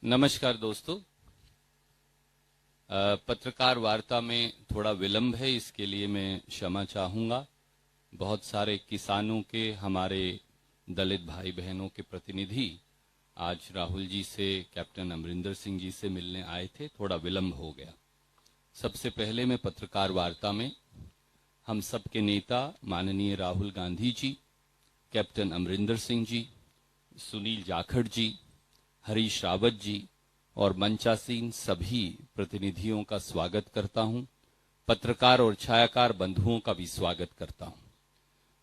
नमस्कार दोस्तों। पत्रकार वार्ता में थोड़ा विलंब है, इसके लिए मैं क्षमा चाहूँगा। बहुत सारे किसानों के, हमारे दलित भाई बहनों के प्रतिनिधि आज राहुल जी से, कैप्टन अमरिंदर सिंह जी से मिलने आए थे, थोड़ा विलंब हो गया। सबसे पहले मैं पत्रकार वार्ता में हम सबके नेता माननीय राहुल गांधी जी, कैप्टन अमरिंदर सिंह जी, सुनील जाखड़ जी, हरीश रावत जी और मंचासीन सभी प्रतिनिधियों का स्वागत करता हूं। पत्रकार और छायाकार बंधुओं का भी स्वागत करता हूं।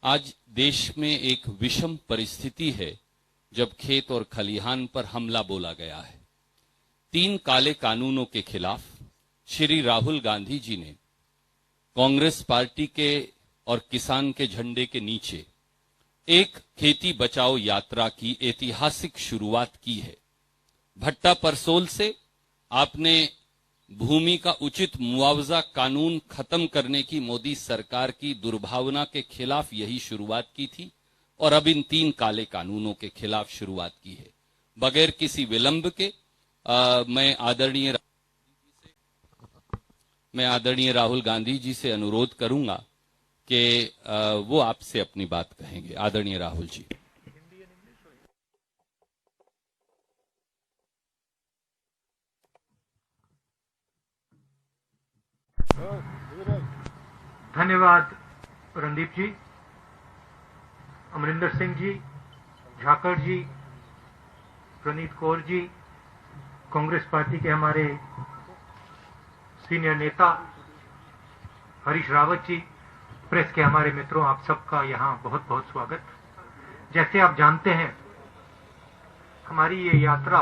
आज देश में एक विषम परिस्थिति है जब खेत और खलिहान पर हमला बोला गया है। 3 काले कानूनों के खिलाफ श्री राहुल गांधी जी ने कांग्रेस पार्टी के और किसान के झंडे के नीचे एक खेती बचाओ यात्रा की ऐतिहासिक शुरुआत की है। भट्टा परसोल से आपने भूमि का उचित मुआवजा कानून खत्म करने की मोदी सरकार की दुर्भावना के खिलाफ यही शुरुआत की थी और अब इन 3 काले कानूनों के खिलाफ शुरुआत की है। बगैर किसी विलंब के मैं आदरणीय राहुल गांधी जी से अनुरोध करूंगा कि वो आपसे अपनी बात कहेंगे। आदरणीय राहुल जी। धन्यवाद रणदीप जी, अमरिंदर सिंह जी, झाकड़ जी, प्रनीत कौर जी, कांग्रेस पार्टी के हमारे सीनियर नेता हरीश रावत जी, प्रेस के हमारे मित्रों, आप सबका यहाँ बहुत बहुत स्वागत। जैसे आप जानते हैं, हमारी ये यात्रा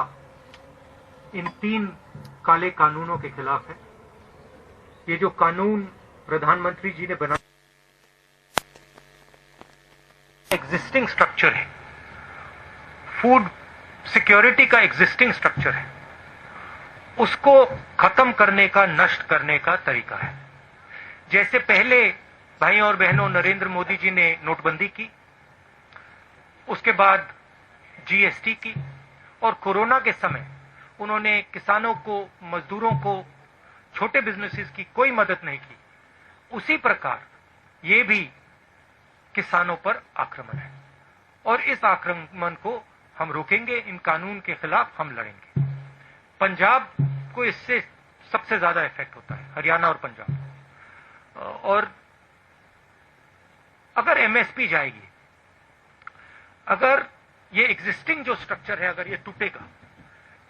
इन 3 काले कानूनों के खिलाफ है। ये जो कानून प्रधानमंत्री जी ने बनाया, एग्जिस्टिंग स्ट्रक्चर है, फूड सिक्योरिटी का एग्जिस्टिंग स्ट्रक्चर है, उसको खत्म करने का, नष्ट करने का तरीका है। जैसे पहले भाई और बहनों नरेंद्र मोदी जी ने नोटबंदी की, उसके बाद जीएसटी की और कोरोना के समय उन्होंने किसानों को, मजदूरों को, छोटे बिजनेसेस की कोई मदद नहीं की, उसी प्रकार ये भी किसानों पर आक्रमण है और इस आक्रमण को हम रोकेंगे। इन कानून के खिलाफ हम लड़ेंगे। पंजाब को इससे सबसे ज्यादा इफेक्ट होता है, हरियाणा और पंजाब। और अगर एमएसपी जाएगी, अगर ये एग्जिस्टिंग जो स्ट्रक्चर है अगर ये टूटेगा,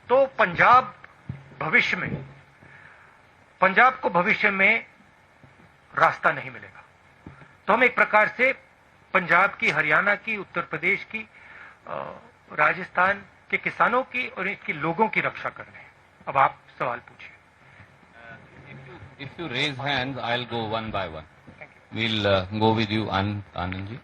तो पंजाब को भविष्य में रास्ता नहीं मिलेगा। तो हम एक प्रकार से पंजाब की, हरियाणा की, उत्तर प्रदेश की, राजस्थान के किसानों की और इसके लोगों की रक्षा कर रहे हैं। अब आप सवाल पूछिए। If you raise hands, I'll go one by one. We'll go with you, Anand ji.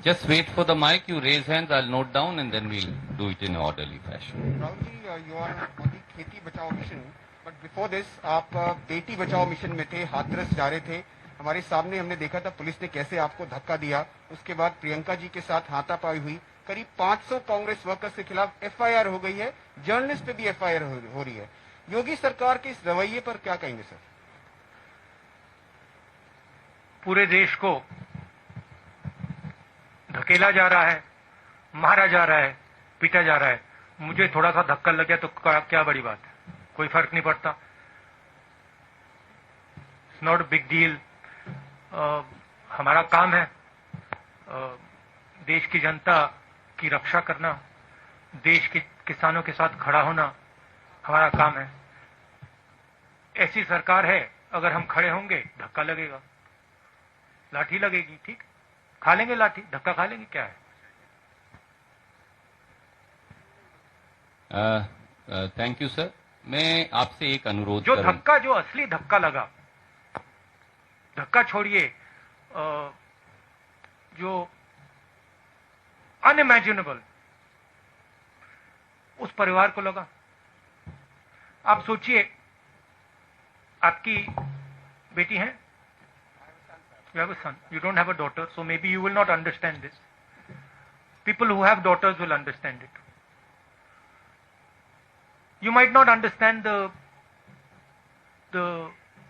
Just wait for the mic. You raise hands, I'll note down, and then we'll do it in an orderly fashion. Rahul ji, you are on the खेती बचाओ mission, but before this आप Beti Bachao mission में थे, हाथरस जा रहे थे। हमारे सामने हमने देखा था पुलिस ने कैसे आपको धक्का दिया। उसके बाद प्रियंका जी के साथ हाथापाई हुई। करीब 500 कांग्रेस वर्कर्स के खिलाफ एफआईआर हो गई है, जर्नलिस्ट पे भी एफआईआर हो रही है। योगी सरकार के इस रवैये पर क्या कहेंगे सर? पूरे देश को धकेला जा रहा है, मारा जा रहा है, पीटा जा रहा है। मुझे थोड़ा सा धक्का लग गया तो क्या बड़ी बात है, कोई फर्क नहीं पड़ता। It's not a big deal. हमारा काम है देश की जनता की रक्षा करना, देश के किसानों के साथ खड़ा होना हमारा काम है। ऐसी सरकार है, अगर हम खड़े होंगे धक्का लगेगा, लाठी लगेगी, ठीक, खा लेंगे लाठी, धक्का खा लेंगे, क्या है। Thank you sir. मैं आपसे एक अनुरोध जो धक्का, जो असली धक्का लगा, धक्का छोड़िए, जो अनइमेजिनेबल उस परिवार को लगा। आप सोचिए, आपकी बेटी है, you have a son, you don't have a daughter, so maybe you will not understand this. People who have daughters will understand it. You might not understand the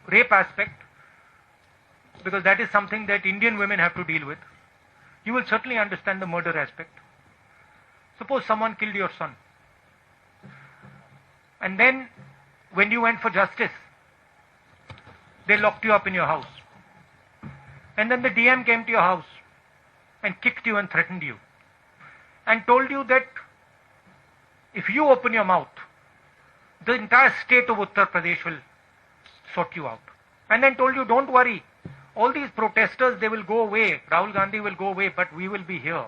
rape aspect, because that is something that Indian women have to deal with. You will certainly understand the murder aspect. Suppose someone killed your son, and then when you went for justice, they locked you up in your house, and then the DM came to your house and kicked you and threatened you and told you that if you open your mouth, the entire state of Uttar Pradesh will sort you out, and then told you, don't worry, all these protesters, they will go away, Rahul Gandhi will go away, but we will be here.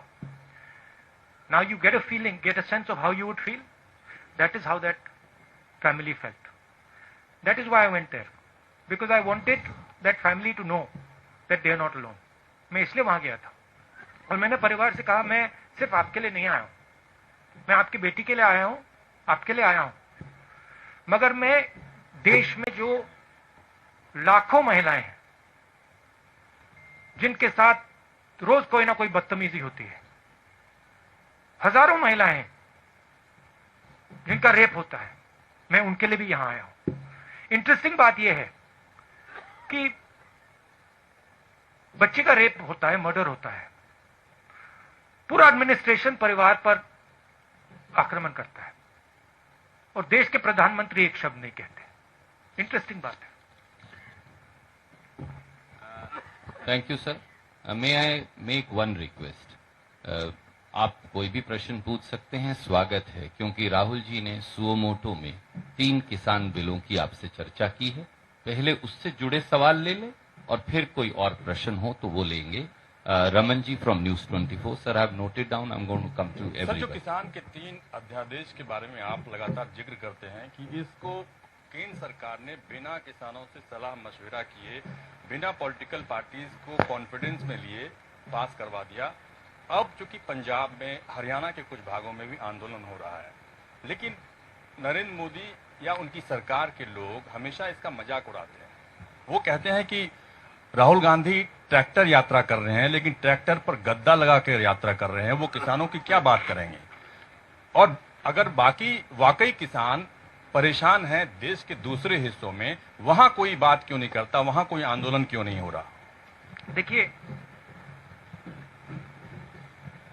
Now you get a feeling, get a sense of how you would feel. That is how that family felt. That is why I went there, because I wanted that family to know that they are not alone. मैं इसलिए वहां गया था, और मैंने परिवार से कहा, मैं सिर्फ आपके लिए नहीं आया हूं, मैं आपकी बेटी के लिए आया हूं, आपके लिए आया हूं, मगर मैं देश में जो लाखों महिलाएं हैं जिनके साथ रोज कोई ना कोई बदतमीजी होती है, हजारों महिलाएं हैं जिनका रेप होता है, मैं उनके लिए भी यहां आया हूं। इंटरेस्टिंग बात यह है कि बच्चे का रेप होता है, मर्डर होता है, पूरा एडमिनिस्ट्रेशन परिवार पर आक्रमण करता है, और देश के प्रधानमंत्री एक शब्द नहीं कहते। इंटरेस्टिंग बात है। Thank you sir. May I make one request, आप कोई भी प्रश्न पूछ सकते हैं, स्वागत है, क्योंकि राहुल जी ने सुओमोटो में 3 किसान बिलों की आपसे चर्चा की है। पहले उससे जुड़े सवाल ले लें और फिर कोई और प्रश्न हो तो वो लेंगे। Raman ji from news 24। Sir, I have noted down, I am going to come to sir, जो एवरीवन। किसान के 3 अध्यादेश के बारे में आप लगातार जिक्र करते हैं कि इसको केंद्र सरकार ने बिना किसानों से सलाह मशविरा किए, बिना पॉलिटिकल पार्टीज को कॉन्फिडेंस में लिए पास करवा दिया। अब चूंकि पंजाब में, हरियाणा के कुछ भागों में भी आंदोलन हो रहा है, लेकिन नरेंद्र मोदी या उनकी सरकार के लोग हमेशा इसका मजाक उड़ाते हैं। वो कहते हैं कि राहुल गांधी ट्रैक्टर यात्रा कर रहे हैं, लेकिन ट्रैक्टर पर गद्दा लगा कर यात्रा कर रहे हैं। वो किसानों की क्या बात करेंगे? और अगर वाकई किसान परेशान हैं देश के दूसरे हिस्सों में, वहां कोई बात क्यों नहीं करता, वहां कोई आंदोलन क्यों नहीं हो रहा? देखिए,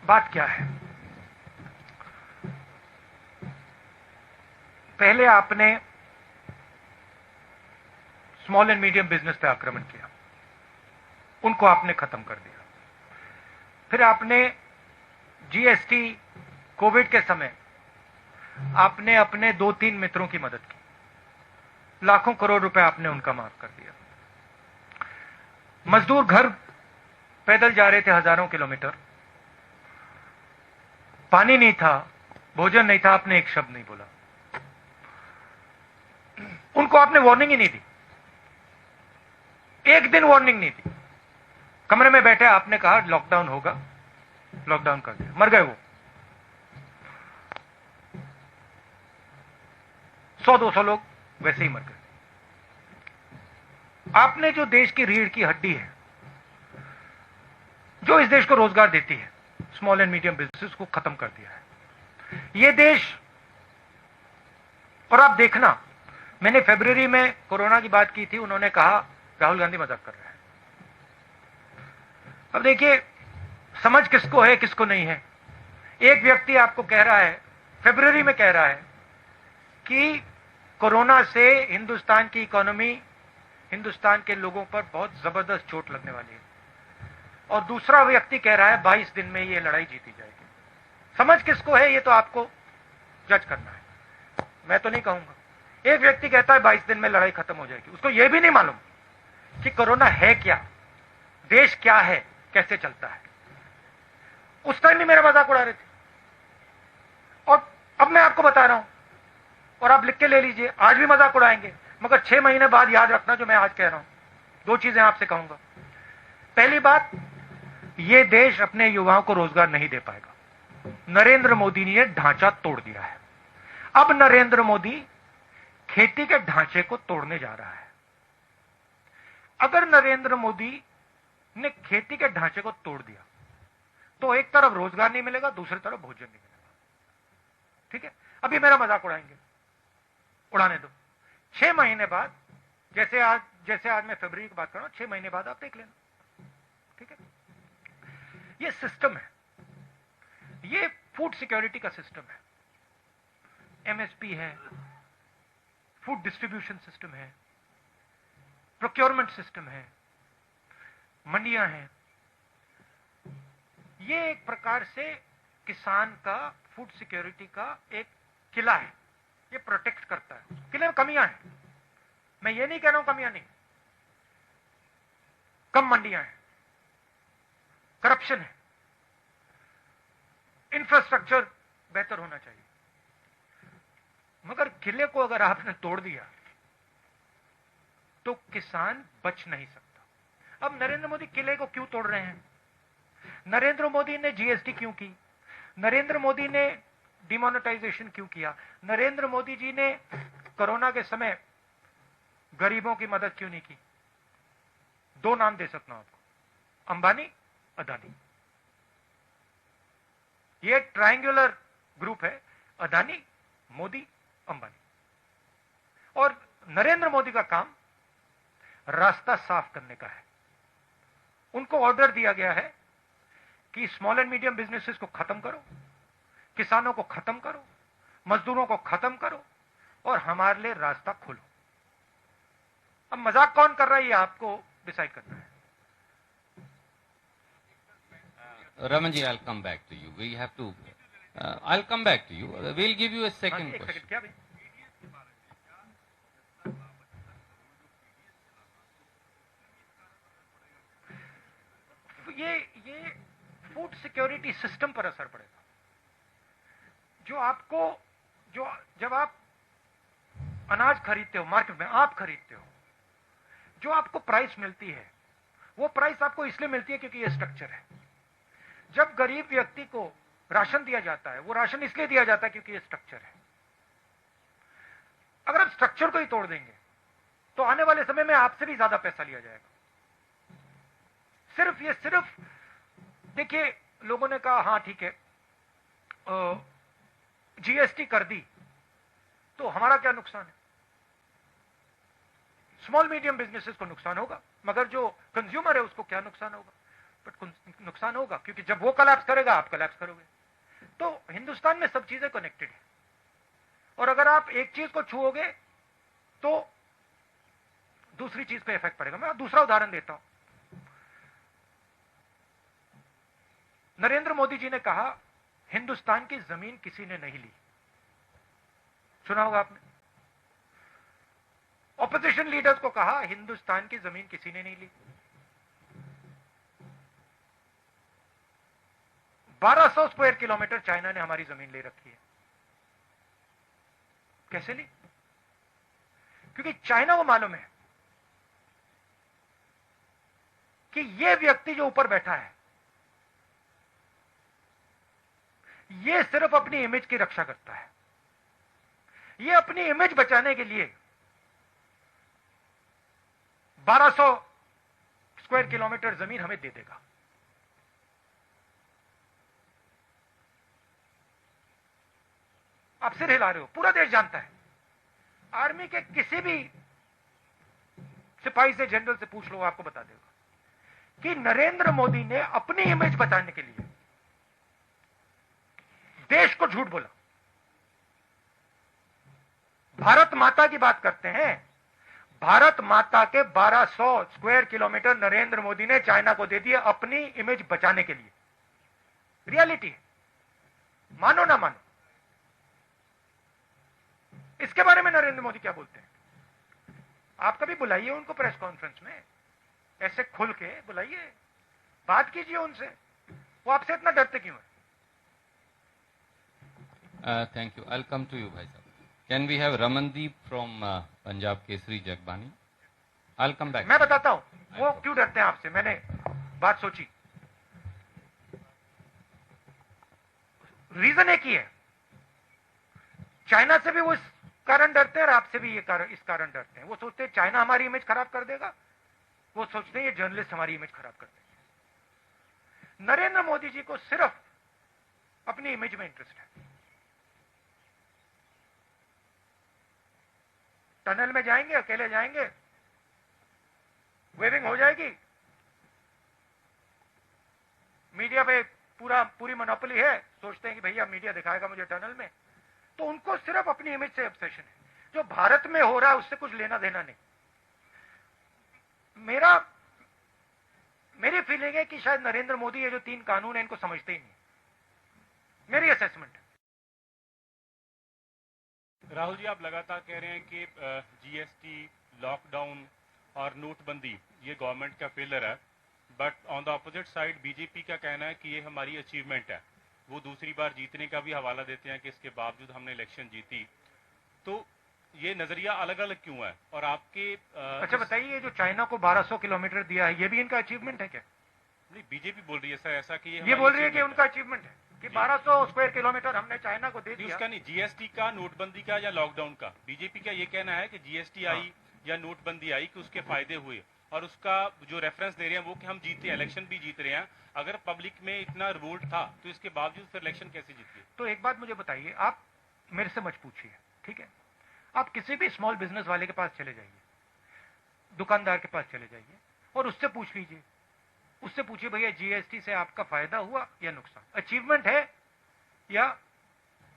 बात क्या है, पहले आपने स्मॉल एंड मीडियम बिजनेस पे आक्रमण किया, उनको आपने खत्म कर दिया। फिर आपने जीएसटी, कोविड के समय आपने अपने 2-3 मित्रों की मदद की, लाखों करोड़ रुपए आपने उनका माफ कर दिया। मजदूर घर पैदल जा रहे थे हजारों किलोमीटर, पानी नहीं था, भोजन नहीं था, आपने एक शब्द नहीं बोला, उनको आपने वार्निंग ही नहीं दी, एक दिन वार्निंग नहीं दी। कमरे में बैठे आपने कहा लॉकडाउन होगा, लॉकडाउन कर दिया, मर गए वो। 100-200 लोग वैसे ही मर गए। आपने जो देश की रीढ़ की हड्डी है, जो इस देश को रोजगार देती है, स्मॉल एंड मीडियम बिजनेस को खत्म कर दिया है। ये देश, और आप देखना, मैंने फरवरी में कोरोना की बात की थी, उन्होंने कहा राहुल गांधी मजाक कर रहे हैं। अब देखिए, समझ किसको है किसको नहीं है। एक व्यक्ति आपको कह रहा है, फरवरी में कह रहा है कि कोरोना से हिंदुस्तान की इकोनॉमी, हिंदुस्तान के लोगों पर बहुत जबरदस्त चोट लगने वाली है, और दूसरा व्यक्ति कह रहा है 22 दिन में ये लड़ाई जीती जाएगी। समझ किसको है ये तो आपको जज करना है, मैं तो नहीं कहूंगा। एक व्यक्ति कहता है 22 दिन में लड़ाई खत्म हो जाएगी, उसको यह भी नहीं मालूम कि कोरोना है क्या, देश क्या है, कैसे चलता है। उस टाइम भी मेरा मजाक उड़ा रहे थे, और अब मैं आपको बता रहा हूं, और आप लिख के ले लीजिए, आज भी मजाक उड़ाएंगे, मगर 6 महीने बाद याद रखना जो मैं आज कह रहा हूं। 2 चीजें आपसे कहूंगा। पहली बात, यह देश अपने युवाओं को रोजगार नहीं दे पाएगा। नरेंद्र मोदी ने ढांचा तोड़ दिया है। अब नरेंद्र मोदी खेती के ढांचे को तोड़ने जा रहा है। अगर नरेंद्र मोदी ने खेती के ढांचे को तोड़ दिया तो एक तरफ रोजगार नहीं मिलेगा, दूसरी तरफ भोजन नहीं मिलेगा। ठीक है, अभी मेरा मजाक उड़ाएंगे, उड़ाने दो। 6 महीने बाद, जैसे आज मैं फरवरी की बात कर रहा हूं, 6 महीने बाद आप देख लेना। ठीक है, ये सिस्टम है, ये फूड सिक्योरिटी का सिस्टम है। एमएसपी है, फूड डिस्ट्रीब्यूशन सिस्टम है, प्रोक्योरमेंट सिस्टम है, मंडियां हैं। ये एक प्रकार से किसान का फूड सिक्योरिटी का एक किला है, ये प्रोटेक्ट करता है। किले में कमियां हैं, मैं ये नहीं कह रहा हूं कमियां नहीं, कम मंडियां हैं, करप्शन है, इंफ्रास्ट्रक्चर बेहतर होना चाहिए, मगर किले को अगर आपने तोड़ दिया तो किसान बच नहीं सकता। अब नरेंद्र मोदी किले को क्यों तोड़ रहे हैं? नरेंद्र मोदी ने जीएसटी क्यों की? नरेंद्र मोदी ने डिमोनेटाइजेशन क्यों किया? नरेंद्र मोदी जी ने कोरोना के समय गरीबों की मदद क्यों नहीं की? 2 नाम दे सकता हूं आपको, अंबानी, अदानी। ये ट्रायंगुलर ग्रुप है, अदानी, मोदी, अंबानी। और नरेंद्र मोदी का काम रास्ता साफ करने का है। उनको ऑर्डर दिया गया है कि स्मॉल एंड मीडियम बिजनेसेस को खत्म करो, किसानों को खत्म करो, मजदूरों को खत्म करो और हमारे लिए रास्ता खोलो। अब मजाक कौन कर रहा है ये आपको डिसाइड करना है। Raman ji, I'll come back to you. We have to. I'll come back to you. We'll give you a second एक question. सेकंड, क्या भाई? ये फूड सिक्योरिटी सिस्टम पर असर पड़ेगा। जब आप अनाज खरीदते हो मार्केट में, आप खरीदते हो, जो आपको प्राइस मिलती है वो प्राइस आपको इसलिए मिलती है क्योंकि ये स्ट्रक्चर है। जब गरीब व्यक्ति को राशन दिया जाता है, वो राशन इसलिए दिया जाता है क्योंकि ये स्ट्रक्चर है। अगर आप स्ट्रक्चर को ही तोड़ देंगे तो आने वाले समय में आपसे भी ज्यादा पैसा लिया जाएगा। सिर्फ देखिए, लोगों ने कहा हां ठीक है, जीएसटी कर दी तो हमारा क्या नुकसान है? स्मॉल मीडियम बिजनेसेस को नुकसान होगा, मगर जो कंज्यूमर है उसको क्या नुकसान होगा? बट नुकसान होगा, क्योंकि जब वो कोलैप्स करेगा आप कोलैप्स करोगे। तो हिंदुस्तान में सब चीजें कनेक्टेड है, और अगर आप एक चीज को छूओगे तो दूसरी चीज पे इफेक्ट पड़ेगा। मैं दूसरा उदाहरण देता हूं। नरेंद्र मोदी जी ने कहा हिंदुस्तान की जमीन किसी ने नहीं ली, सुना होगा आपने। ऑपोजिशन लीडर्स को कहा हिंदुस्तान की जमीन किसी ने नहीं ली। 1200 स्क्वायर किलोमीटर चाइना ने हमारी जमीन ले रखी है। कैसे ली? क्योंकि चाइना को मालूम है कि यह व्यक्ति जो ऊपर बैठा है ये सिर्फ अपनी इमेज की रक्षा करता है। ये अपनी इमेज बचाने के लिए 1200 स्क्वायर किलोमीटर जमीन हमें दे देगा। आप सिर हिला रहे हो, पूरा देश जानता है। आर्मी के किसी भी सिपाही से, जनरल से पूछ लो, आपको बता देगा कि नरेंद्र मोदी ने अपनी इमेज बचाने के लिए देश को झूठ बोला। भारत माता की बात करते हैं, भारत माता के 1200 स्क्वायर किलोमीटर नरेंद्र मोदी ने चाइना को दे दिए अपनी इमेज बचाने के लिए। रियलिटी है, मानो ना मानो। इसके बारे में नरेंद्र मोदी क्या बोलते हैं? आप कभी बुलाइए उनको प्रेस कॉन्फ्रेंस में, ऐसे खुल के बुलाइए, बात कीजिए उनसे। वो आपसे इतना डरते क्यों है? Thank you. I'll come to you, Bhai Sahab. Can we have Ramandeep from Punjab Kesari Jagbani? I'll come back. मैं बताता हूं वो क्यों डरते हैं आपसे। मैंने बात सोची, रीजन एक ही है। चाइना से भी वो इस कारण डरते हैं और आपसे भी इस कारण डरते हैं। वो सोचते हैं चाइना हमारी इमेज खराब कर देगा, वो सोचते हैं ये जर्नलिस्ट हमारी इमेज खराब कर देंगे। नरेंद्र मोदी जी को सिर्फ अपनी इमेज में इंटरेस्ट है। टनल में जाएंगे, अकेले जाएंगे, वेविंग हो जाएगी, मीडिया पे पूरी मोनोपोली है, सोचते हैं कि भैया मीडिया दिखाएगा मुझे टनल में। तो उनको सिर्फ अपनी इमेज से ऑब्सेशन है। जो भारत में हो रहा है उससे कुछ लेना देना नहीं। मेरी फीलिंग है कि शायद नरेंद्र मोदी ये जो 3 कानून है इनको समझते ही नहीं, मेरी असेसमेंट है। राहुल जी, आप लगातार कह रहे हैं कि जीएसटी, लॉकडाउन और नोटबंदी ये गवर्नमेंट का फेलियर है, but on the opposite side BJP का कहना है कि ये हमारी अचीवमेंट है। वो दूसरी बार जीतने का भी हवाला देते हैं कि इसके बावजूद हमने इलेक्शन जीती। तो ये नजरिया अलग अलग क्यों है? और आपके अच्छा बताइए, ये जो चाइना को 1200 किलोमीटर दिया है, ये भी इनका अचीवमेंट है क्या? नहीं, बीजेपी बोल रही है सर ऐसा कि ये बोल रही है कि उनका अचीवमेंट है कि 1200 स्क्वायर किलोमीटर हमने चाइना को दे दिया। उसका नहीं, जीएसटी का, नोटबंदी का या लॉकडाउन का। बीजेपी का ये कहना है कि जीएसटी आई या नोटबंदी आई कि उसके फायदे हुए, और उसका जो रेफरेंस दे रहे हैं वो कि हम जीते, इलेक्शन भी जीत रहे हैं। अगर पब्लिक में इतना रिवोल्ट था तो इसके बावजूद फिर इलेक्शन कैसे जीते? तो एक बात मुझे बताइए, आप मेरे से मत पूछिए, ठीक है? आप किसी भी स्मॉल बिजनेस वाले के पास चले जाइए, दुकानदार के पास चले जाइए और उससे पूछ लीजिए, उससे पूछिए भैया जीएसटी से आपका फायदा हुआ या नुकसान, अचीवमेंट है या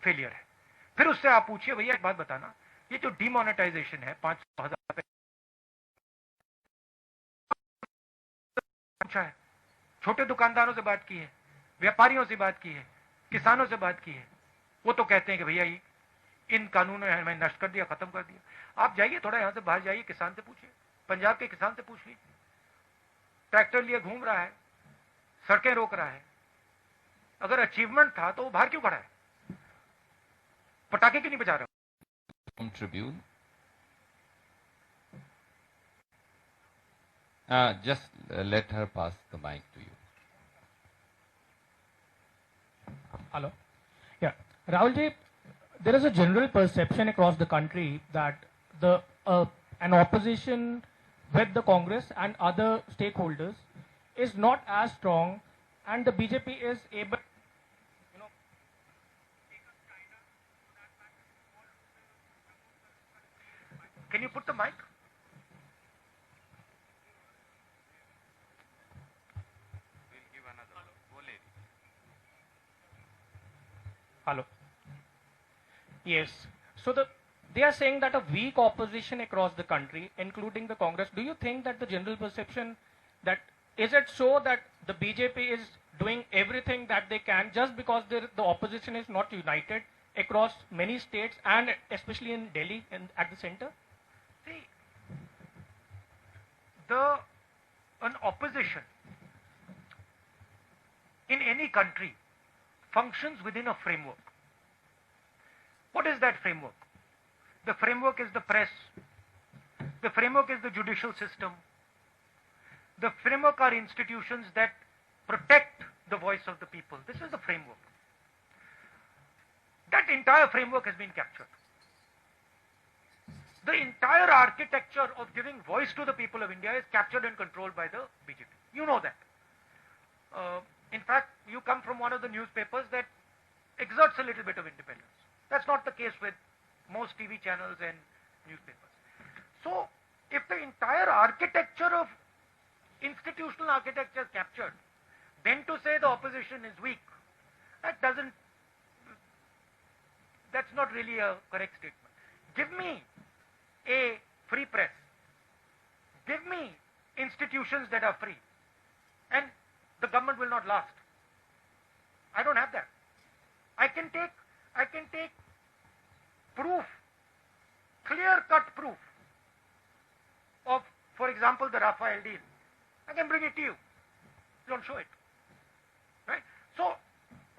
फेलियर है। फिर उससे आप पूछिए भैया एक बात बताना, ये जो डिमोनेटाइजेशन है 500,000 पूछा है, छोटे दुकानदारों से बात की है, व्यापारियों से बात की है, किसानों से बात की है, वो तो कहते हैं कि भैया इन कानूनों ने हमें नष्ट कर दिया, खत्म कर दिया। आप जाइए थोड़ा यहां से बाहर जाइए, किसान से पूछिए, पंजाब के किसान से पूछ लीजिए, ट्रैक्टर लिए घूम रहा है, सड़कें रोक रहा है। अगर अचीवमेंट था तो वो बाहर क्यों खड़ा है? पटाखे क्यों नहीं बजा रहा? Tribune. Just let her pass the mic to you. Hello. Yeah. Rahul ji, there is a general perception across the country that an opposition with the Congress and other stakeholders is not as strong, and the BJP is able, Can you put the mic? Hello. Yes. So they are saying that a weak opposition across the country, including the Congress. Do you think that the general perception that is it so that the BJP is doing everything that they can just because the opposition is not united across many states and especially in Delhi and at the center? See, an opposition in any country functions within a framework. What is that framework? The framework is the press. The framework is the judicial system. The framework are institutions that protect the voice of the people. This is the framework. That entire framework has been captured. The entire architecture of giving voice to the people of India is captured and controlled by the BJP. You know that. In fact, you come from one of the newspapers that exerts a little bit of independence. That's not the case with most TV channels and newspapers. So, if the entire architecture of institutional architecture is captured, then to say the opposition is weak, that's not really a correct statement. Give me a free press. Give me institutions that are free, and the government will not last. I don't have that. I can take proof, clear-cut proof of, for example, the Rafael deal. I can bring it to you. Don't show it. Right? So,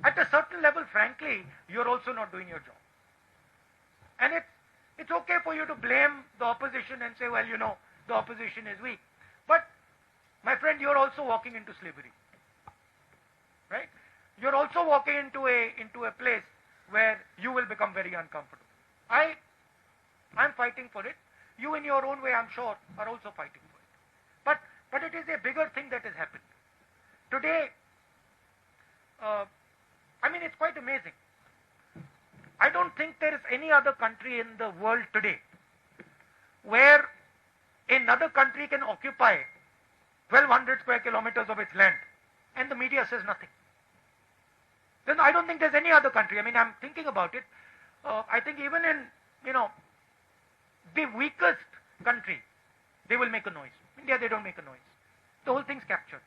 at a certain level, frankly, you're also not doing your job. And it's okay for you to blame the opposition and say, well, you know, the opposition is weak. But, my friend, you're also walking into slavery. Right? You're also walking into a place where you will become very uncomfortable. I'm fighting for it. You in your own way, I'm sure, are also fighting for it. But it is a bigger thing that has happened. Today, I mean, it's quite amazing. I don't think there is any other country in the world today where another country can occupy 1200 square kilometers of its land and the media says nothing. Then I don't think there's any other country. I mean, I'm thinking about it. I think even in, the weakest country, they will make a noise. India, they don't make a noise. The whole thing's captured.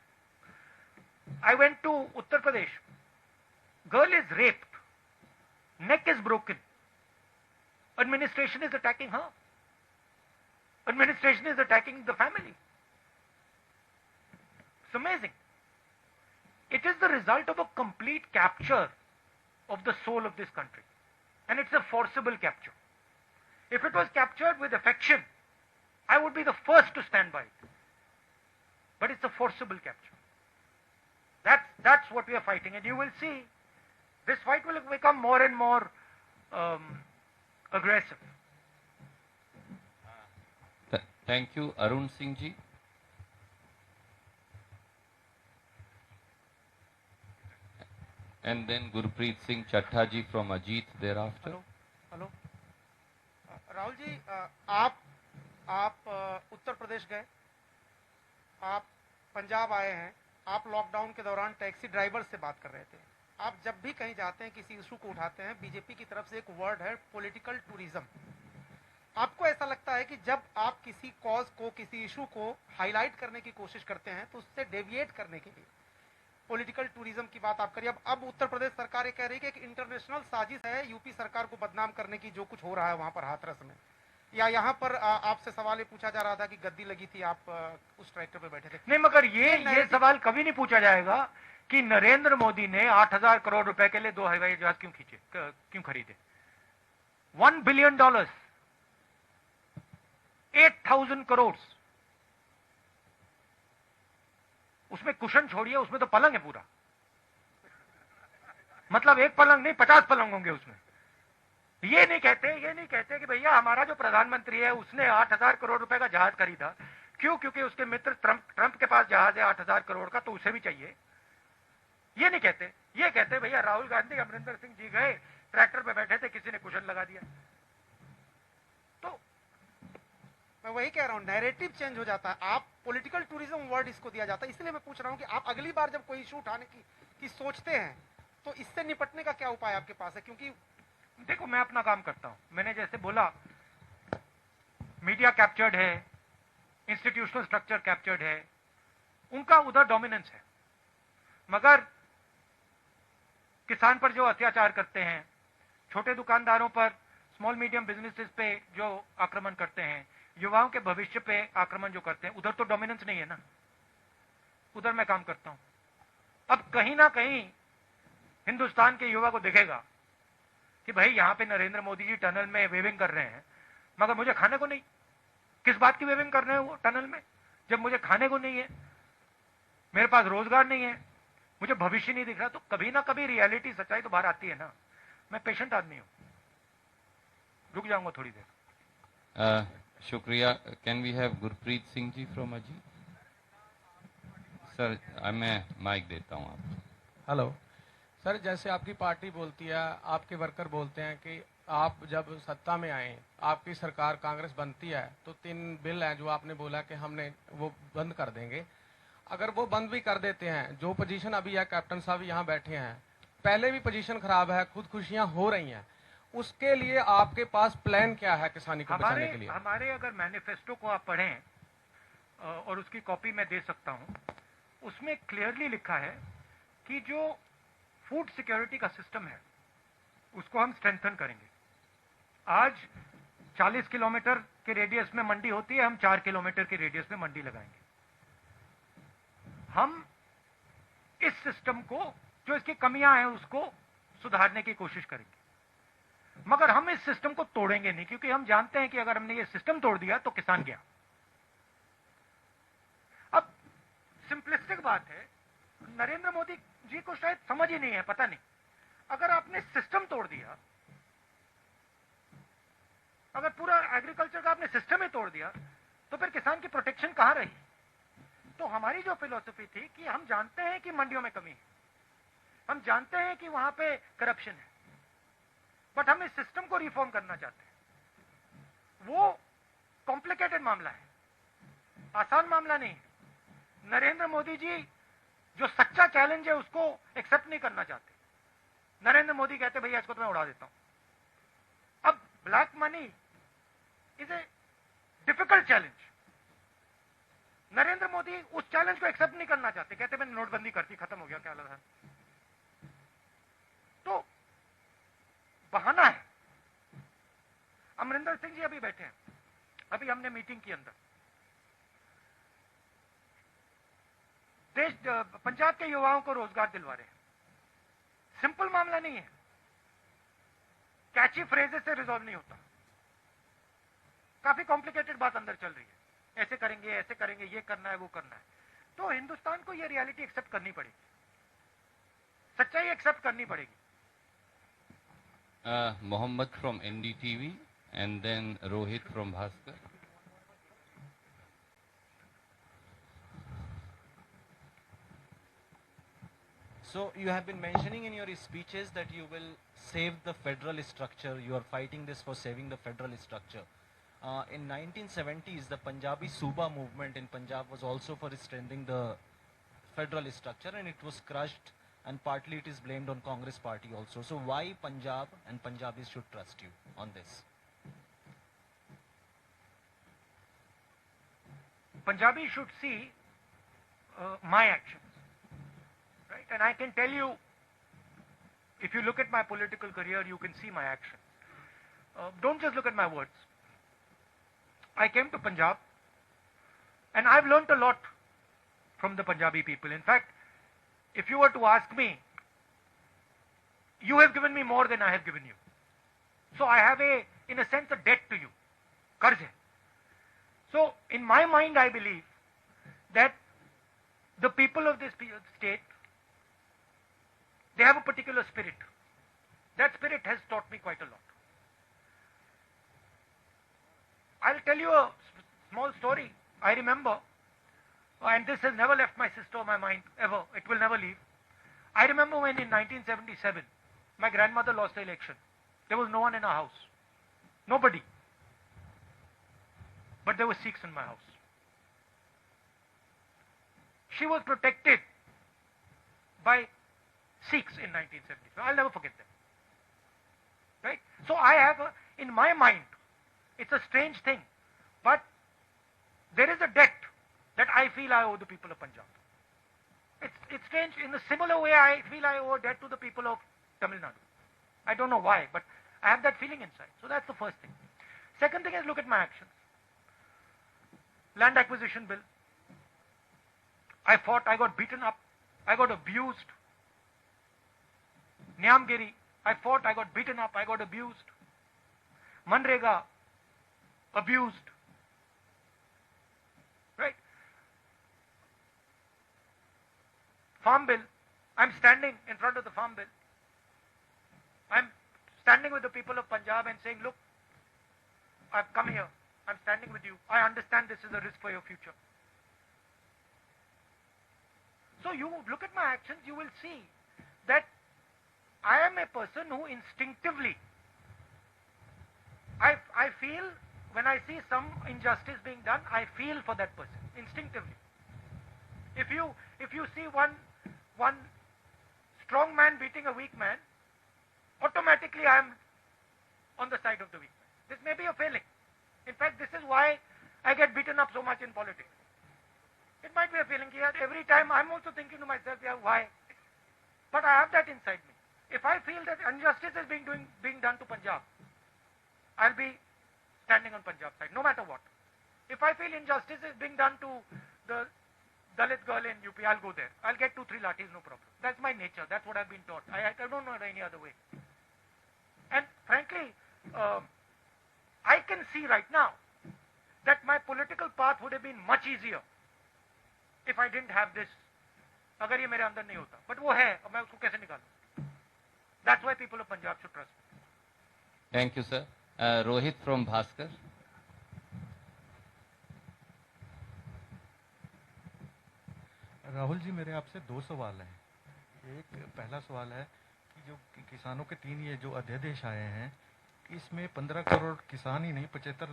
I went to Uttar Pradesh. Girl is raped. Neck is broken. Administration is attacking her. Administration is attacking the family. It's amazing. It is the result of a complete capture of the soul of this country. And it's a forcible capture. If it was captured with affection, I would be the first to stand by it. But it's a forcible capture. That's what we are fighting. And you will see, this fight will become more and more aggressive. Thank you, Arun Singh ji. And then Gurpreet Singh Chattha ji from Ajit thereafter. Hello Rahul ji, आप उत्तर प्रदेश गए, आप पंजाब आए हैं, आप lockdown के दौरान taxi driver से बात कर रहे थे। आप जब भी कहीं जाते हैं, किसी इशू को उठाते हैं, बीजेपी की तरफ से एक वर्ड है पॉलिटिकल टूरिज्म। आपको ऐसा लगता है कि जब आप किसी कॉज को, किसी इशू को हाईलाइट करने की कोशिश करते हैं तो उससे डेविएट करने के लिए पॉलिटिकल टूरिज्म की बात आप करिए। अब उत्तर प्रदेश सरकार ये कह रही है कि एक इंटरनेशनल साजिश है यूपी सरकार को बदनाम करने की, जो कुछ हो रहा है वहां पर हाथरस में। या यहाँ पर आपसे सवाल ये पूछा जा रहा था कि गद्दी लगी थी, आप उस ट्रैक्टर पे बैठे थे। नहीं, मगर ये सवाल कभी नहीं पूछा जाएगा कि नरेंद्र मोदी ने 8,000 करोड़ रुपए के लिए 2 हवाई जहाज क्यों खरीदे। $1 बिलियन, 8,000 करोड़, उसमें कुशन छोड़िए, उसमें तो पलंग है पूरा। मतलब एक पलंग नहीं, 50 पलंग होंगे उसमें। ये नहीं कहते कि भैया हमारा जो प्रधानमंत्री है उसने 8,000 करोड़ रुपए का जहाज खरीदा। क्यों? क्योंकि उसके मित्र ट्रंप के पास जहाज है 8,000 करोड़ का, तो उसे भी चाहिए। ये नहीं कहते। ये कहते भैया राहुल गांधी, अमरिंदर सिंह जी गए, ट्रैक्टर पे बैठे थे, किसी ने कुशन लगा दिया। तो मैं वही कह रहा हूँ, नैरेटिव चेंज हो जाता है। आप पॉलिटिकल टूरिज्म वर्ड इसको दिया जाता है। इसलिए मैं पूछ रहा हूँ कि आप अगली बार जब कोई इशू उठाने की सोचते हैं तो इससे निपटने का क्या उपाय आपके पास है? क्योंकि देखो, मैं अपना काम करता हूं। मैंने जैसे बोला, मीडिया कैप्चर्ड है, इंस्टीट्यूशनल स्ट्रक्चर कैप्चर्ड है, उनका उधर डोमिनेंस है। मगर किसान पर जो अत्याचार करते हैं, छोटे दुकानदारों पर, स्मॉल मीडियम बिजनेसेस पे जो आक्रमण करते हैं, युवाओं के भविष्य पे आक्रमण जो करते हैं, उधर तो डोमिनेंस नहीं है ना। उधर मैं काम करता हूं। अब कहीं ना कहीं हिंदुस्तान के युवा को दिखेगा कि भाई यहां पे नरेंद्र मोदी जी टनल में वेविंग कर रहे हैं, मगर मुझे खाने को नहीं। किस बात की वेविंग कर रहे हैं वो टनल में, जब मुझे खाने को नहीं है, मेरे पास रोजगार नहीं है, मुझे भविष्य नहीं दिख रहा। तो कभी ना कभी रियलिटी, सच्चाई तो बाहर आती है ना। मैं पेशेंट आदमी हूं, रुक जाऊंगा थोड़ी देर। शुक्रिया। Can we have Gurpreet Singh ji from Ajit? Sir, मैं माइक देता हूं आपको। हेलो सर, जैसे आपकी पार्टी बोलती है, आपके वर्कर बोलते हैं कि आप जब सत्ता में आए, आपकी सरकार कांग्रेस बनती है तो 3 बिल हैं जो आपने बोला कि हमने वो बंद कर देंगे। अगर वो बंद भी कर देते हैं, जो पोजीशन अभी है, कैप्टन साहब यहाँ बैठे हैं, पहले भी पोजीशन खराब है, खुदकुशियां हो रही हैं, उसके लिए आपके पास प्लान क्या है किसानी को बचाने के लिए? हमारे अगर मैनिफेस्टो को आप पढ़ें, और उसकी कॉपी मैं दे सकता हूं, उसमें क्लियरली लिखा है कि जो फूड सिक्योरिटी का सिस्टम है उसको हम स्ट्रेंथन करेंगे। आज 40 किलोमीटर के रेडियस में मंडी होती है, हम 4 किलोमीटर के रेडियस में मंडी लगाएंगे। हम इस सिस्टम को, जो इसकी कमियां हैं, उसको सुधारने की कोशिश करेंगे। मगर हम इस सिस्टम को तोड़ेंगे नहीं, क्योंकि हम जानते हैं कि अगर हमने ये सिस्टम तोड़ दिया तो किसान गया। अब सिंपलिस्टिक बात है, नरेंद्र मोदी जी को शायद समझ ही नहीं है, पता नहीं। अगर आपने सिस्टम तोड़ दिया, अगर पूरा एग्रीकल्चर का आपने सिस्टम ही तोड़ दिया, तो फिर किसान की प्रोटेक्शन कहां रही? तो हमारी जो फिलॉसफी थी कि हम जानते हैं कि मंडियों में कमी है, हम जानते हैं कि वहां पे करप्शन है, बट हम इस सिस्टम को रिफॉर्म करना चाहते हैं। वो कॉम्प्लिकेटेड मामला है, आसान मामला नहीं है। नरेंद्र मोदी जी जो सच्चा चैलेंज है उसको एक्सेप्ट नहीं करना चाहते। नरेंद्र मोदी कहते भैया इसको तो मैं उड़ा देता हूं। अब black money is a difficult challenge. Narendra Modi उस चैलेंज को एक्सेप्ट नहीं करना चाहते, कहते मैंने नोटबंदी करती, खत्म हो गया, क्या लगा। तो बहाना है। अमरिंदर सिंह जी अभी बैठे हैं, अभी हमने मीटिंग की अंदर। देश पंजाब के युवाओं को रोजगार दिलवा रहे हैं। सिंपल मामला नहीं है, कैची फ्रेजेस से रिजॉल्व नहीं होता। काफी कॉम्प्लिकेटेड बात अंदर चल रही है, ऐसे करेंगे, ये करना है, वो करना है। तो हिंदुस्तान को ये रियलिटी एक्सेप्ट करनी पड़ेगी, सच्चाई एक्सेप्ट करनी पड़ेगी। Mohammed from NDTV and then Rohit from Bhaskar. So you have been mentioning in your speeches that you will save the federal structure. You are fighting this for saving the federal structure. In 1970s, the Punjabi Suba movement in Punjab was also for strengthening the federal structure, and it was crushed, and partly it is blamed on Congress party also. So why Punjab and Punjabis should trust you on this? Punjabi should see my actions, right? And I can tell you, if you look at my political career, you can see my actions. Don't just look at my words. I came to Punjab, and I've learnt a lot from the Punjabi people. In fact, if you were to ask me, you have given me more than I have given you. So I have in a sense, a debt to you. Qarz hai. So in my mind, I believe that the people of this state, they have a particular spirit. That spirit has taught me quite a lot. I'll tell you a small story. I remember, and this has never left my sister or my mind, ever. It will never leave. I remember when in 1977, my grandmother lost the election. There was no one in our house. Nobody. But there were Sikhs in my house. She was protected by Sikhs in 1975. I'll never forget them. Right? So I have, in my mind, it's a strange thing, but there is a debt that I feel I owe the people of Punjab. It's strange. In a similar way, I feel I owe a debt to the people of Tamil Nadu. I don't know why, but I have that feeling inside. So that's the first thing. Second thing is, look at my actions. Land acquisition bill. I fought, I got beaten up, I got abused. Nyamgiri, I fought, I got beaten up, I got abused. Manrega, abused. Right? Farm bill, I'm standing in front of the farm bill. I'm standing with the people of Punjab and saying, look, I've come here, I'm standing with you. I understand this is a risk for your future. So you look at my actions, you will see that I am a person who instinctively, I feel, when I see some injustice being done, I feel for that person, instinctively. If you see one strong man beating a weak man, automatically I am on the side of the weak man. This may be a failing. In fact, this is why I get beaten up so much in politics. It might be a feeling here. Every time I'm also thinking to myself, yeah, why? But I have that inside me. If I feel that injustice is being done to Punjab, I'll be standing on Punjab side, no matter what. If I feel injustice is being done to the Dalit girl in UP, I'll go there. I'll get 2-3 lathis, no problem. That's my nature. That's what I've been taught. I don't know any other way. And frankly, I can see right now that my political path would have been much easier if I didn't have this. अगर ये मेरे अंदर नहीं होता, but वो है, अब मैं उसको कैसे निकालूं? That's why people of Punjab should trust me. Thank you, sir. Rohit from Bhaskar. Rahul ji, मेरे आपसे 2 सवाल हैं। एक पहला सवाल है कि जो किसानों के 3 ये जो अध्यादेश आए हैं, इसमें 15 करोड़ किसान ही नहीं 75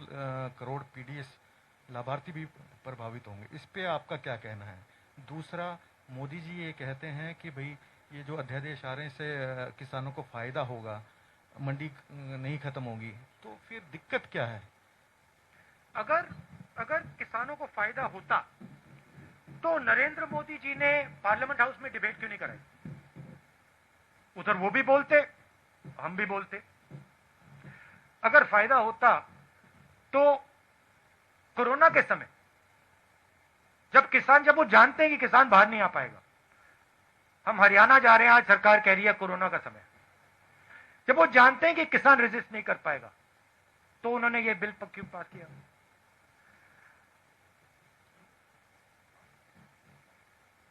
करोड़ पीडीएस लाभार्थी भी प्रभावित होंगे। इस पे आपका क्या कहना है? दूसरा, मोदी जी ये कहते हैं कि भाई ये जो अध्यादेश आ रहे हैं इससे किसानों को फायदा होगा, मंडी नहीं खत्म होगी, तो फिर दिक्कत क्या है? अगर किसानों को फायदा होता तो नरेंद्र मोदी जी ने पार्लियामेंट हाउस में डिबेट क्यों नहीं कराई? उधर वो भी बोलते, हम भी बोलते। अगर फायदा होता तो कोरोना के समय जब वो जानते हैं कि किसान बाहर नहीं आ पाएगा, हम हरियाणा जा रहे हैं, आज सरकार कह रही है कोरोना का समय, जब वो जानते हैं कि किसान रेजिस्ट नहीं कर पाएगा, तो उन्होंने ये बिल क्यों पास किया?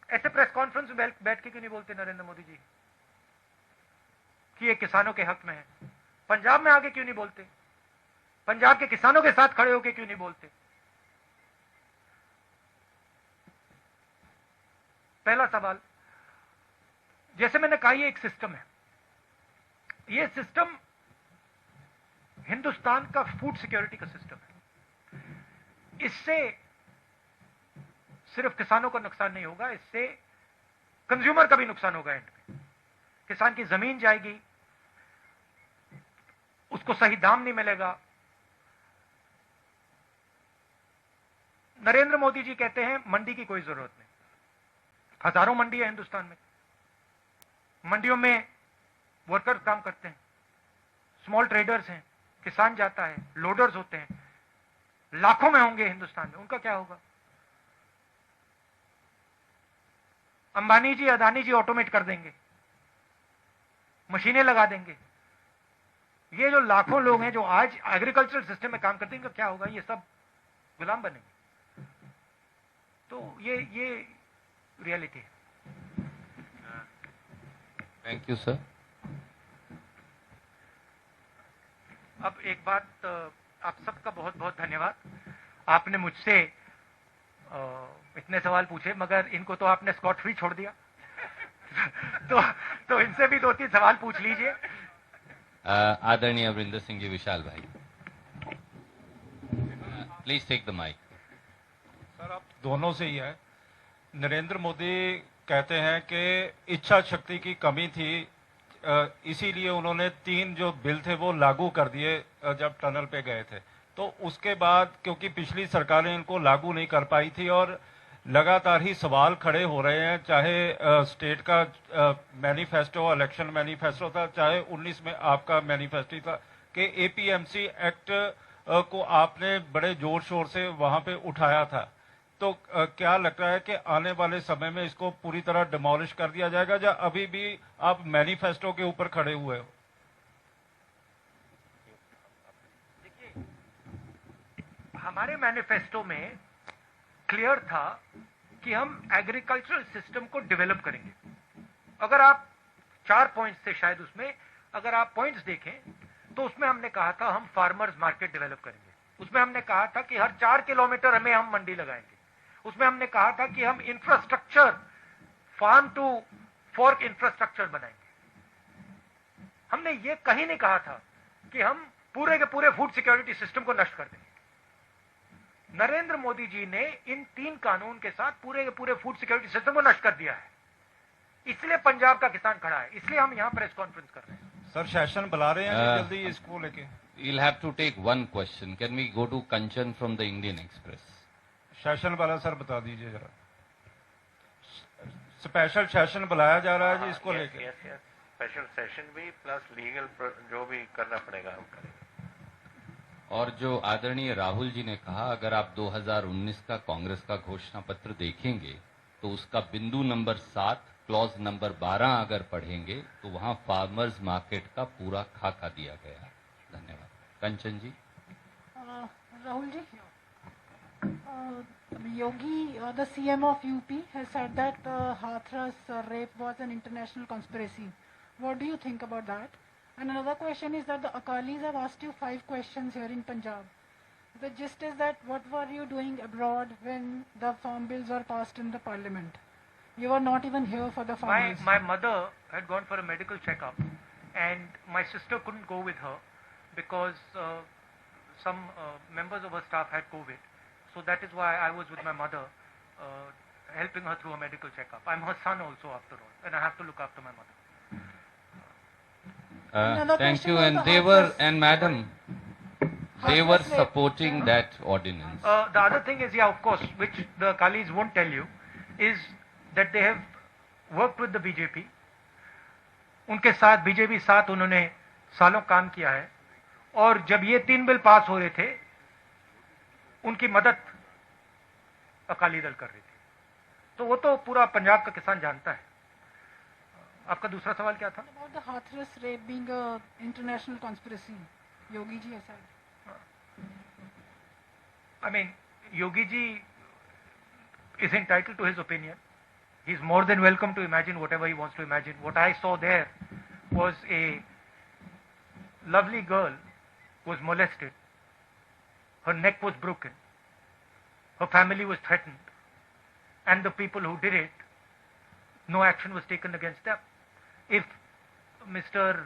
ऐसे प्रेस कॉन्फ्रेंस में बैठ के क्यों नहीं बोलते नरेंद्र मोदी जी कि ये किसानों के हक में है? पंजाब में आके क्यों नहीं बोलते? पंजाब के किसानों के साथ खड़े होके क्यों नहीं बोलते? पहला सवाल, जैसे मैंने कहा, ये एक सिस्टम है। ये सिस्टम हिंदुस्तान का फूड सिक्योरिटी का सिस्टम है। इससे सिर्फ किसानों का नुकसान नहीं होगा, इससे कंज्यूमर का भी नुकसान होगा। एंड में किसान की जमीन जाएगी, उसको सही दाम नहीं मिलेगा। नरेंद्र मोदी जी कहते हैं मंडी की कोई जरूरत नहीं। हजारों मंडी है हिंदुस्तान में, मंडियों में वर्कर्स काम करते हैं, स्मॉल ट्रेडर्स हैं, किसान जाता है, लोडर्स होते हैं, लाखों में होंगे हिंदुस्तान में, उनका क्या होगा? अंबानी जी, अदानी जी ऑटोमेट कर देंगे, मशीनें लगा देंगे। ये जो लाखों लोग हैं जो आज एग्रीकल्चरल सिस्टम में काम करते हैं, इनका क्या होगा? ये सब गुलाम बनेंगे। तो ये रियलिटी है। Thank you sir. अब एक बात, आप सबका बहुत बहुत धन्यवाद। आपने मुझसे इतने सवाल पूछे, मगर इनको तो आपने स्कॉट फ्री छोड़ दिया। तो इनसे भी 2-3 सवाल पूछ लीजिए। आदरणीय अमरिंदर सिंह जी, विशाल भाई, please take the mike. Sir, आप दोनों से ही है। नरेंद्र मोदी कहते हैं कि इच्छा शक्ति की कमी थी, इसीलिए उन्होंने 3 जो बिल थे वो लागू कर दिए जब टनल पे गए थे। तो उसके बाद क्योंकि पिछली सरकारें इनको लागू नहीं कर पाई थी और लगातार ही सवाल खड़े हो रहे हैं, चाहे स्टेट का मैनिफेस्टो, इलेक्शन मैनिफेस्टो था, चाहे 19 में आपका मैनिफेस्टो था, कि एपीएमसी एक्ट को आपने बड़े जोर शोर से वहां पे उठाया था। तो क्या लगता है कि आने वाले समय में इसको पूरी तरह डिमोलिश कर दिया जाएगा, या अभी भी आप मैनिफेस्टो के ऊपर खड़े हुए हो? देखिए, हमारे मैनिफेस्टो में क्लियर था कि हम एग्रीकल्चरल सिस्टम को डेवलप करेंगे। अगर आप 4 पॉइंट्स थे शायद, उसमें अगर आप पॉइंट्स देखें तो उसमें हमने कहा था हम फार्मर्स मार्केट डेवलप करेंगे। उसमें हमने कहा था कि हर 4 किलोमीटर हमें हम मंडी लगाएंगे। उसमें हमने कहा था कि हम infrastructure, farm to fork infrastructure बनाएंगे। हमने ये कहीं नहीं कहा था कि हम पूरे के पूरे फूड सिक्योरिटी सिस्टम को नष्ट कर देंगे। नरेंद्र मोदी जी ने इन 3 कानून के साथ पूरे के पूरे फूड सिक्योरिटी सिस्टम को नष्ट कर दिया है। इसलिए पंजाब का किसान खड़ा है, इसलिए हम यहां प्रेस कॉन्फ्रेंस कर रहे हैं। सर, सेशन बुला रहे हैं जल्दी इसको लेके। You'll have to take one question. Can we go to Kanchan from the Indian Express? Session वाला सर बता दीजिए जरा। स्पेशल सेशन बुलाया जा रहा है जी, इसको लेके। स्पेशल सेशन भी प्लस लीगल जो भी करना पड़ेगा हम करेंगे। और जो आदरणीय राहुल जी ने कहा, अगर आप 2019 का कांग्रेस का घोषणा पत्र देखेंगे तो उसका बिंदु नंबर 7 क्लॉज नंबर 12 अगर पढ़ेंगे तो वहां फार्मर्स मार्केट का पूरा खाका दिया गया है। धन्यवाद। कंचन जी। Rahul ji, Yogi, the CM of UP, has said that Hathras rape was an international conspiracy. What do you think about that? And another question is that the Akalis have asked you 5 questions here in Punjab. The gist is that what were you doing abroad when the farm bills were passed in the parliament? You were not even here for the farmers. My mother had gone for a medical checkup, and my sister couldn't go with her because some members of her staff had COVID. So that is why I was with my mother, helping her through a medical checkup. I'm her son also, after all, and I have to look after my mother. Another Thank question you. on And the they Hathras- were, and madam, they were Hathras rape. supporting that ordinance. The other thing is, yeah, of course, which the Akalis won't tell you, is that they have worked with the BJP. उनके साथ BJP साथ उन्होंने सालों काम किया है, और जब ये 3 बिल पास हो रहे थे, उनकी मदद अकाली दल कर रही थी. तो वो तो पूरा पंजाब का किसान जानता है. आपका दूसरा सवाल क्या था? About the Hathras rape being a international conspiracy, Yogi ji has said. I mean, Yogi ji is entitled to his opinion. He's more than welcome to imagine whatever he wants to imagine. What I saw there was a lovely girl was molested. Her neck was broken. Her family was threatened. And the people who did it, no action was taken against them. If Mr.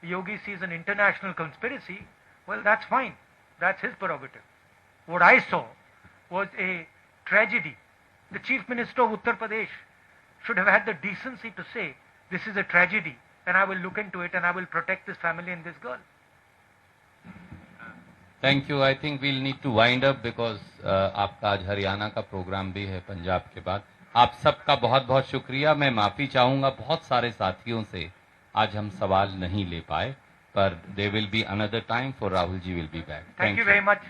Yogi sees an international conspiracy, well, that's fine. That's his prerogative. What I saw was a tragedy. The Chief Minister of Uttar Pradesh should have had the decency to say, this is a tragedy, and I will look into it, and I will protect this family and this girl. Thank you. I think we'll need to wind up because आपका आज हरियाणा का programme भी है पंजाब के बाद. आप सबका बहुत बहुत शुक्रिया. मैं माफी चाहूंगा बहुत सारे साथियों से आज हम सवाल नहीं ले पाए, पर there will be another time for Rahul ji will be back. Thank you very much.